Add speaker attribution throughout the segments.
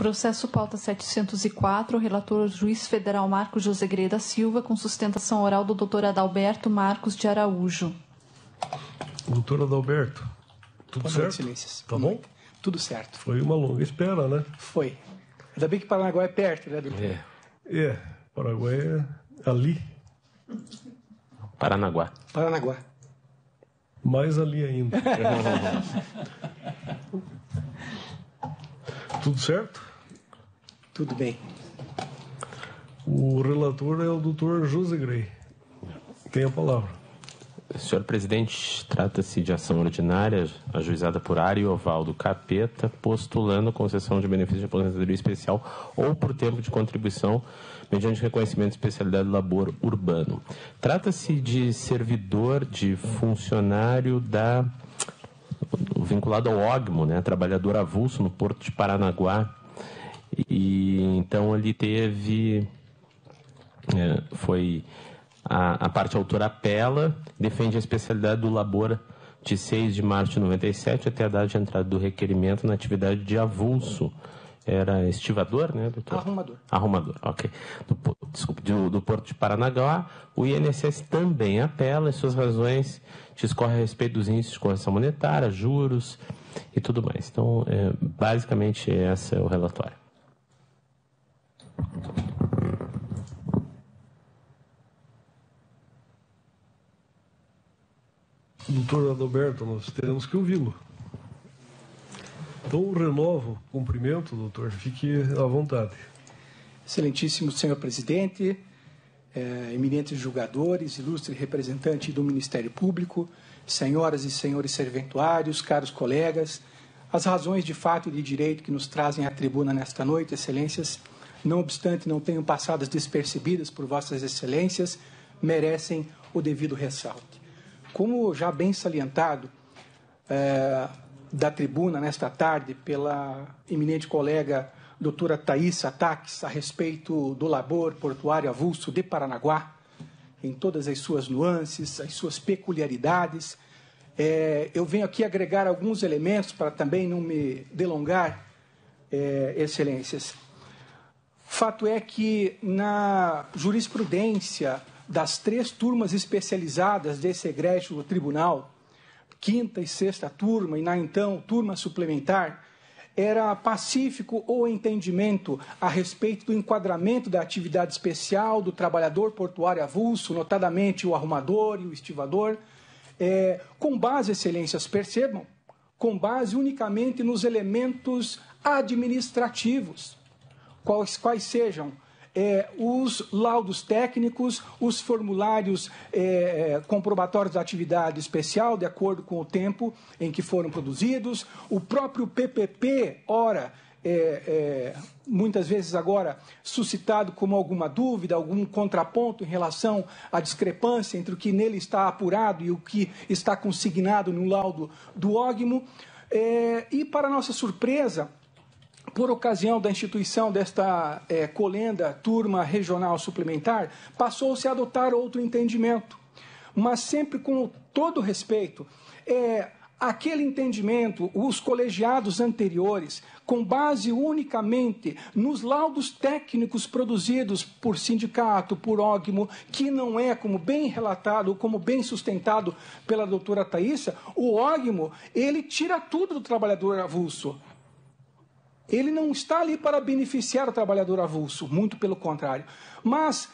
Speaker 1: Processo pauta 704, relator juiz federal Marcos José Greia da Silva, com sustentação oral do Dr. Adalberto Marcos de Araújo.
Speaker 2: Doutor Adalberto, tudo certo?
Speaker 3: Excelências.
Speaker 2: Tá bom?
Speaker 3: Tudo certo.
Speaker 2: Foi uma longa espera, né?
Speaker 3: Foi. Ainda bem que Paranaguá é perto, né, doutor?
Speaker 2: Paraguai é ali.
Speaker 4: Paranaguá.
Speaker 3: Paranaguá.
Speaker 2: Mais ali ainda. Tudo certo?
Speaker 3: Tudo bem.
Speaker 2: O relator é o Dr. José Greia. Tem a palavra.
Speaker 4: Senhor presidente, trata-se de ação ordinária ajuizada por Ariovaldo Capeta, postulando concessão de benefício de aposentadoria especial ou por tempo de contribuição mediante reconhecimento de especialidade do labor urbano. Trata-se de servidor, de funcionário vinculado ao OGMO, né, trabalhador avulso no Porto de Paranaguá. E então ele teve... A parte autora apela, defende a especialidade do labor de 6 de março de 97 até a data de entrada do requerimento na atividade de avulso. Era estivador, né, doutor? Arrumador, ok. Do Porto de Paranaguá, o INSS também apela, e suas razões discorrem a respeito dos índices de correção monetária, juros e tudo mais. Então, basicamente, esse é o relatório.
Speaker 2: Doutor Adalberto, nós teremos que ouvi-lo. Então, renovo o cumprimento, doutor. Fique à vontade.
Speaker 3: Excelentíssimo senhor presidente, eminentes julgadores, ilustre representante do Ministério Público, senhoras e senhores serventuários, caros colegas, as razões de fato e de direito que nos trazem à tribuna nesta noite, excelências, não obstante não tenham passado despercebidas por vossas excelências, merecem o devido ressalte. Como já bem salientado da tribuna nesta tarde pela eminente colega doutora Thaisa Taques a respeito do labor portuário avulso de Paranaguá, em todas as suas nuances, as suas peculiaridades, eu venho aqui agregar alguns elementos para também não me delongar, excelências. Fato é que na jurisprudência das 3 turmas especializadas desse egrégio tribunal, 5ª e 6ª turma, e na então turma suplementar, era pacífico o entendimento a respeito do enquadramento da atividade especial do trabalhador portuário avulso, notadamente o arrumador e o estivador, com base, excelências, percebam, com base unicamente nos elementos administrativos, quais sejam os laudos técnicos, os formulários comprobatórios da atividade especial, de acordo com o tempo em que foram produzidos, o próprio PPP, ora, muitas vezes agora suscitado como alguma dúvida, algum contraponto em relação à discrepância entre o que nele está apurado e o que está consignado no laudo do OGMO, e, para nossa surpresa, por ocasião da instituição desta colenda turma regional suplementar, passou-se a adotar outro entendimento, mas sempre com todo respeito. Aquele entendimento, os colegiados anteriores, com base unicamente nos laudos técnicos produzidos por sindicato, por OGMO, que não é, como bem relatado, como bem sustentado pela doutora Thaisa, o OGMO, ele tira tudo do trabalhador avulso. Ele não está ali para beneficiar o trabalhador avulso, muito pelo contrário. Mas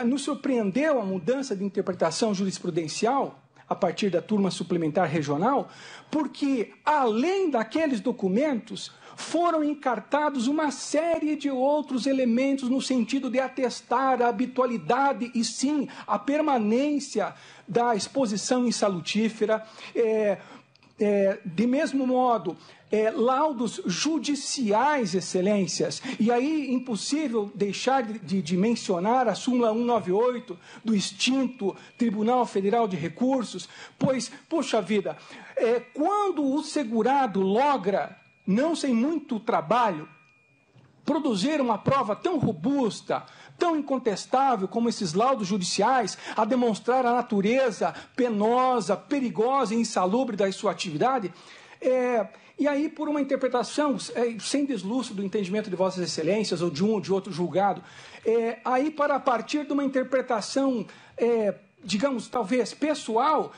Speaker 3: nos surpreendeu a mudança de interpretação jurisprudencial a partir da turma suplementar regional, porque, além daqueles documentos, foram encartados uma série de outros elementos no sentido de atestar a habitualidade e, sim, a permanência da exposição insalutífera, de mesmo modo, laudos judiciais, excelências, e aí impossível deixar de mencionar a súmula 198 do extinto Tribunal Federal de Recursos, pois, puxa vida, quando o segurado logra, não sem muito trabalho, produzir uma prova tão robusta, tão incontestável como esses laudos judiciais, a demonstrar a natureza penosa, perigosa e insalubre da sua atividade, E aí, por uma interpretação, sem deslustro do entendimento de Vossas Excelências ou de um ou de outro julgado, aí para a partir de uma interpretação, digamos, talvez pessoal,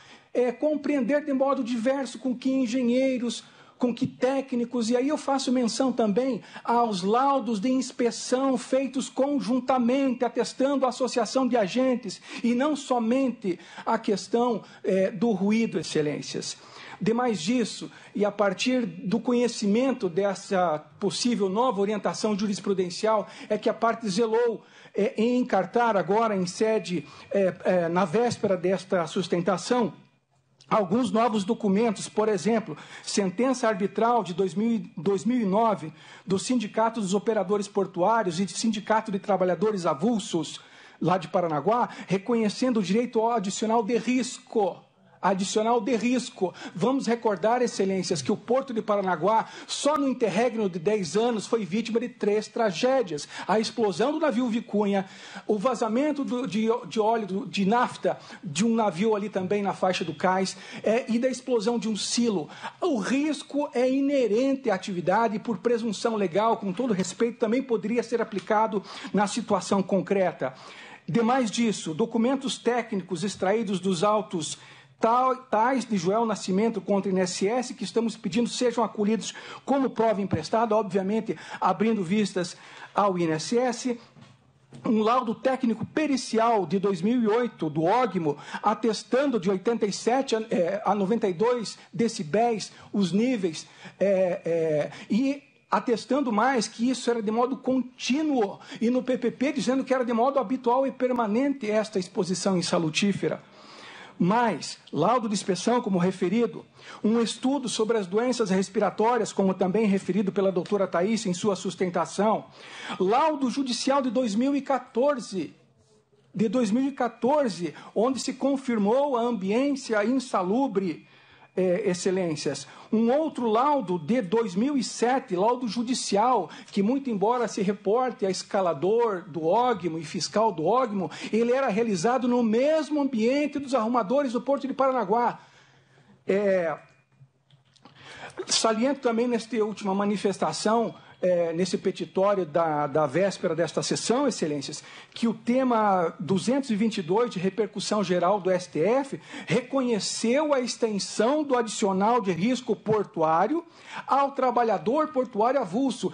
Speaker 3: compreender de modo diverso com que engenheiros, com que técnicos, e aí eu faço menção também aos laudos de inspeção feitos conjuntamente, atestando a associação de agentes, e não somente a questão do ruído, Excelências. Demais disso, e a partir do conhecimento dessa possível nova orientação jurisprudencial, é que a parte zelou em encartar agora em sede, na véspera desta sustentação, alguns novos documentos, por exemplo, sentença arbitral de 2009 do Sindicato dos Operadores Portuários e do Sindicato de Trabalhadores Avulsos, lá de Paranaguá, reconhecendo o direito ao adicional de risco. Adicional de risco. Vamos recordar, Excelências, que o Porto de Paranaguá, só no interregno de 10 anos, foi vítima de 3 tragédias. A explosão do navio Vicunha, o vazamento de óleo, de nafta, de um navio ali também na faixa do cais, e da explosão de um silo. O risco é inerente à atividade e, por presunção legal, com todo respeito, também poderia ser aplicado na situação concreta. Demais disso, documentos técnicos extraídos dos autos tais de Joel Nascimento contra o INSS, que estamos pedindo sejam acolhidos como prova emprestada, obviamente abrindo vistas ao INSS. Um laudo técnico pericial de 2008 do OGMO, atestando de 87 a 92 decibéis os níveis, e atestando mais que isso era de modo contínuo, e no PPP dizendo que era de modo habitual e permanente esta exposição insalutífera. Mais, laudo de inspeção, como referido, um estudo sobre as doenças respiratórias, como também referido pela doutora Thaís em sua sustentação, laudo judicial de 2014, onde se confirmou a ambiência insalubre, Excelências. Um outro laudo de 2007, laudo judicial, que muito embora se reporte a escalador do OGMO e fiscal do OGMO, ele era realizado no mesmo ambiente dos arrumadores do Porto de Paranaguá. Saliento também nesta última manifestação, nesse petitório da véspera desta sessão, Excelências, que o tema 222 de repercussão geral do STF reconheceu a extensão do adicional de risco portuário ao trabalhador portuário avulso.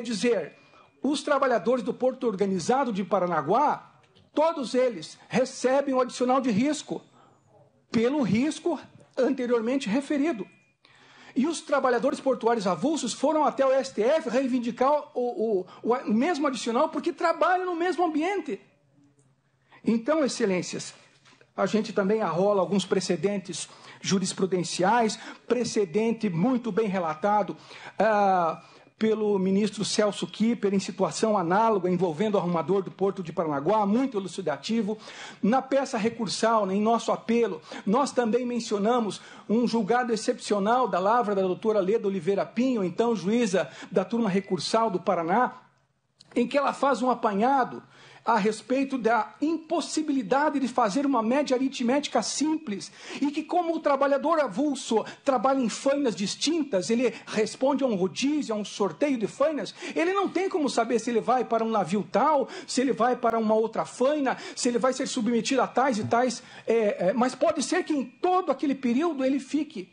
Speaker 3: Dizer, os trabalhadores do Porto Organizado de Paranaguá, todos eles recebem o adicional de risco pelo risco anteriormente referido. E os trabalhadores portuários avulsos foram até o STF reivindicar o mesmo adicional porque trabalham no mesmo ambiente. Então, Excelências, a gente também arrola alguns precedentes jurisprudenciais, precedente muito bem relatado pelo ministro Celso Kipper em situação análoga envolvendo o arrumador do Porto de Paranaguá, muito elucidativo. Na peça recursal, em nosso apelo, nós também mencionamos um julgado excepcional da lavra da doutora Leda Oliveira Pinho, então juíza da turma recursal do Paraná, em que ela faz um apanhado a respeito da impossibilidade de fazer uma média aritmética simples e que, como o trabalhador avulso trabalha em fainas distintas, ele responde a um rodízio, a um sorteio de fainas, ele não tem como saber se ele vai para um navio tal, se ele vai para uma outra faina, se ele vai ser submetido a tais e tais, mas pode ser que em todo aquele período ele fique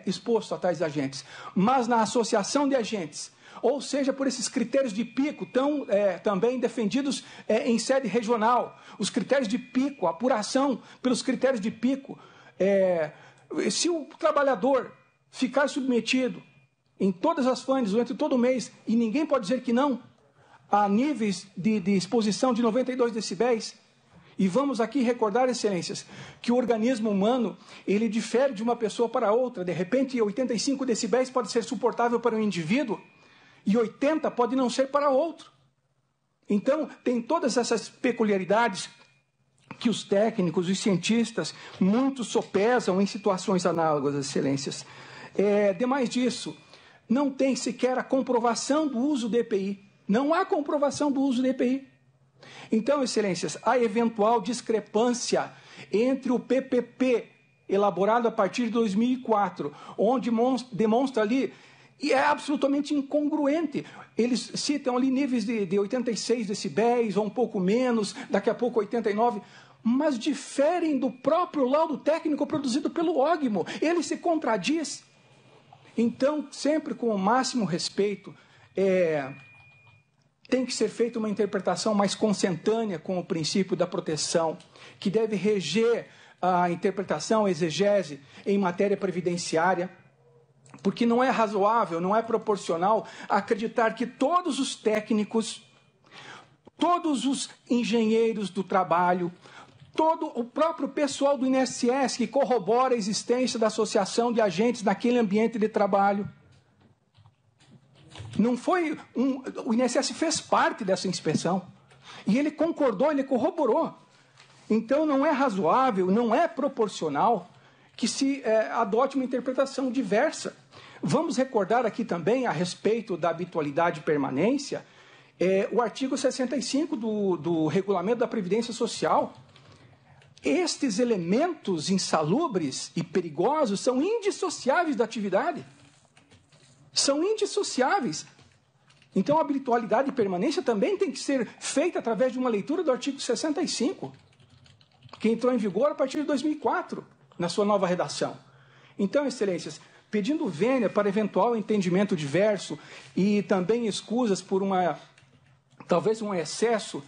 Speaker 3: exposto a tais agentes. Mas na associação de agentes, ou seja, por esses critérios de pico, também defendidos em sede regional. Os critérios de pico, a apuração pelos critérios de pico. Se o trabalhador ficar submetido em todas as fainas durante todo o mês, e ninguém pode dizer que não, a níveis de exposição de 92 decibéis, e vamos aqui recordar, Excelências, que o organismo humano, ele difere de uma pessoa para outra. De repente, 85 decibéis pode ser suportável para um indivíduo, e 80 pode não ser para outro. Então, tem todas essas peculiaridades que os técnicos, os cientistas, muitos sopesam em situações análogas, Excelências. Demais disso, não tem sequer a comprovação do uso do EPI. Não há comprovação do uso do EPI. Então, Excelências, a eventual discrepância entre o PPP elaborado a partir de 2004, onde demonstra ali, e é absolutamente incongruente. Eles citam ali níveis de 86 decibéis, ou um pouco menos, daqui a pouco 89, mas diferem do próprio laudo técnico produzido pelo OGMO. Ele se contradiz. Então, sempre com o máximo respeito, tem que ser feita uma interpretação mais consentânea com o princípio da proteção, que deve reger a interpretação, a exegese em matéria previdenciária, porque não é razoável, não é proporcional acreditar que todos os técnicos, todos os engenheiros do trabalho, todo o próprio pessoal do INSS que corrobora a existência da associação de agentes naquele ambiente de trabalho. Não foi o INSS fez parte dessa inspeção e ele concordou, ele corroborou. Então não é razoável, não é proporcional que se adote uma interpretação diversa. Vamos recordar aqui também, a respeito da habitualidade e permanência, o artigo 65 do Regulamento da Previdência Social. Estes elementos insalubres e perigosos são indissociáveis da atividade. São indissociáveis. Então, a habitualidade e permanência também tem que ser feita através de uma leitura do artigo 65, que entrou em vigor a partir de 2004, na sua nova redação. Então, excelências, pedindo vênia para eventual entendimento diverso e também escusas por talvez um excesso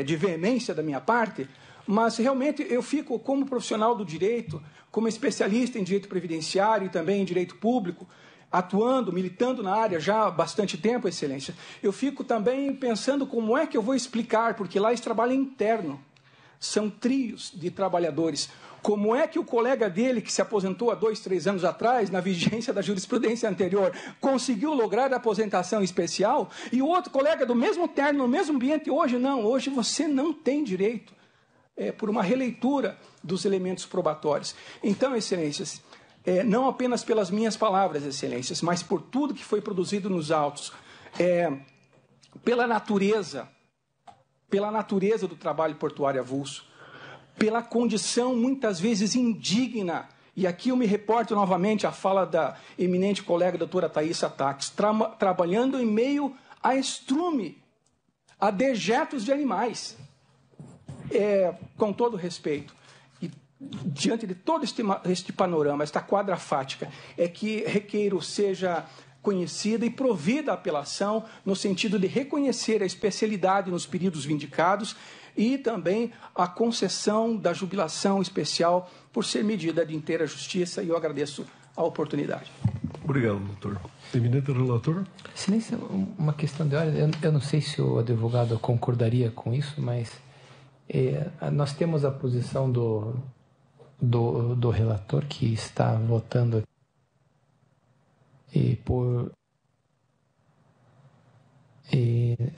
Speaker 3: de veemência da minha parte, mas realmente eu fico, como profissional do direito, como especialista em direito previdenciário e também em direito público, atuando, militando na área já há bastante tempo, excelência, eu fico também pensando como é que eu vou explicar, porque lá esse trabalho é interno, são trios de trabalhadores. Como é que o colega dele, que se aposentou há 2, 3 anos atrás, na vigência da jurisprudência anterior, conseguiu lograr a aposentação especial, e o outro colega do mesmo terno, no mesmo ambiente, hoje não, hoje você não tem direito, por uma releitura dos elementos probatórios. Então, excelências, não apenas pelas minhas palavras, excelências, mas por tudo que foi produzido nos autos, pela natureza do trabalho portuário avulso, pela condição muitas vezes indigna, e aqui eu me reporto novamente à fala da eminente colega doutora Thaisa Taques, trabalhando em meio a estrume, a dejetos de animais, com todo respeito, e diante de todo este panorama, esta quadra fática, que requeiro seja conhecida e provida a apelação no sentido de reconhecer a especialidade nos períodos vindicados e também a concessão da jubilação especial por ser medida de inteira justiça, e eu agradeço a oportunidade.
Speaker 2: Obrigado, doutor. Eminente relator.
Speaker 5: Excelência, uma questão de ordem. Eu não sei se o advogado concordaria com isso, mas nós temos a posição do relator que está votando por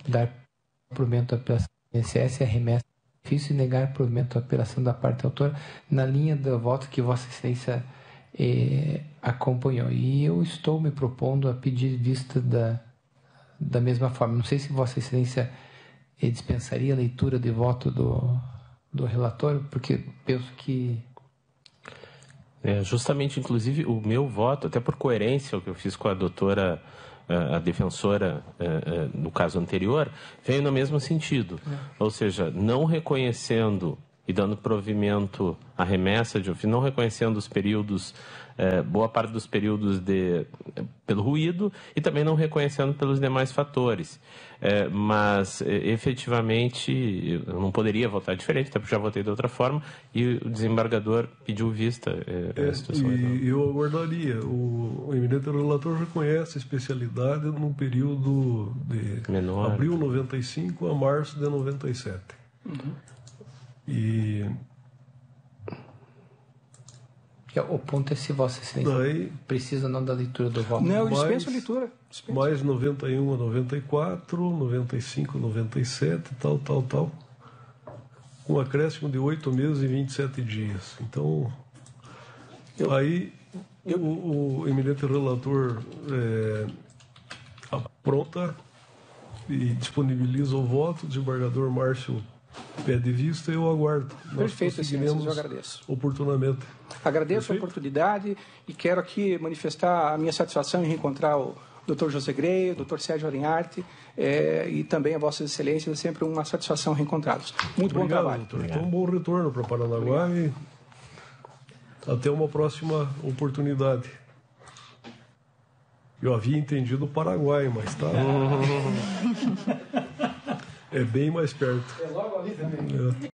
Speaker 5: dar provimento à apelação do INSS e a remessa do benefício e negar provimento à apelação da parte autora, na linha do voto que Vossa Excelência acompanhou. E eu estou me propondo a pedir vista da mesma forma. Não sei se Vossa Excelência dispensaria a leitura de voto do relator, porque penso que...
Speaker 4: Justamente, inclusive, o meu voto, até por coerência, o que eu fiz com a doutora, a defensora, no caso anterior, veio no mesmo sentido. Ou seja, não reconhecendo e dando provimento à remessa de ofício, não reconhecendo os períodos, boa parte dos períodos pelo ruído e também não reconhecendo pelos demais fatores. Mas, efetivamente, eu não poderia votar diferente, até porque já votei de outra forma, e o desembargador pediu vista à situação.
Speaker 2: E eu aguardaria. O eminente relator reconhece a especialidade num período de
Speaker 4: menor,
Speaker 2: abril de 95 a março de 97.
Speaker 3: Uhum.
Speaker 2: E...
Speaker 5: o ponto é se Vossa Excelência precisa não da leitura do voto.
Speaker 3: Não, eu dispenso a leitura.
Speaker 2: Mais 91 a 94, 95 a 97, tal. Com um acréscimo de 8 meses e 27 dias. Então, o eminente relator apronta e disponibiliza o voto. O desembargador Márcio pede vista, eu aguardo.
Speaker 3: Perfeito, excelência, eu agradeço.
Speaker 2: Oportunamente.
Speaker 3: Agradeço a oportunidade e quero aqui manifestar a minha satisfação em reencontrar o Dr. José Grey, o Dr. Sérgio Arinharte e também a Vossas Excelências. É sempre uma satisfação reencontrá-los. Muito bom trabalho.
Speaker 2: Doutor. Então, um bom retorno para Paranaguá e até uma próxima oportunidade. Eu havia entendido o Paraguai, mas tá. É bem mais perto.
Speaker 3: É logo ali também.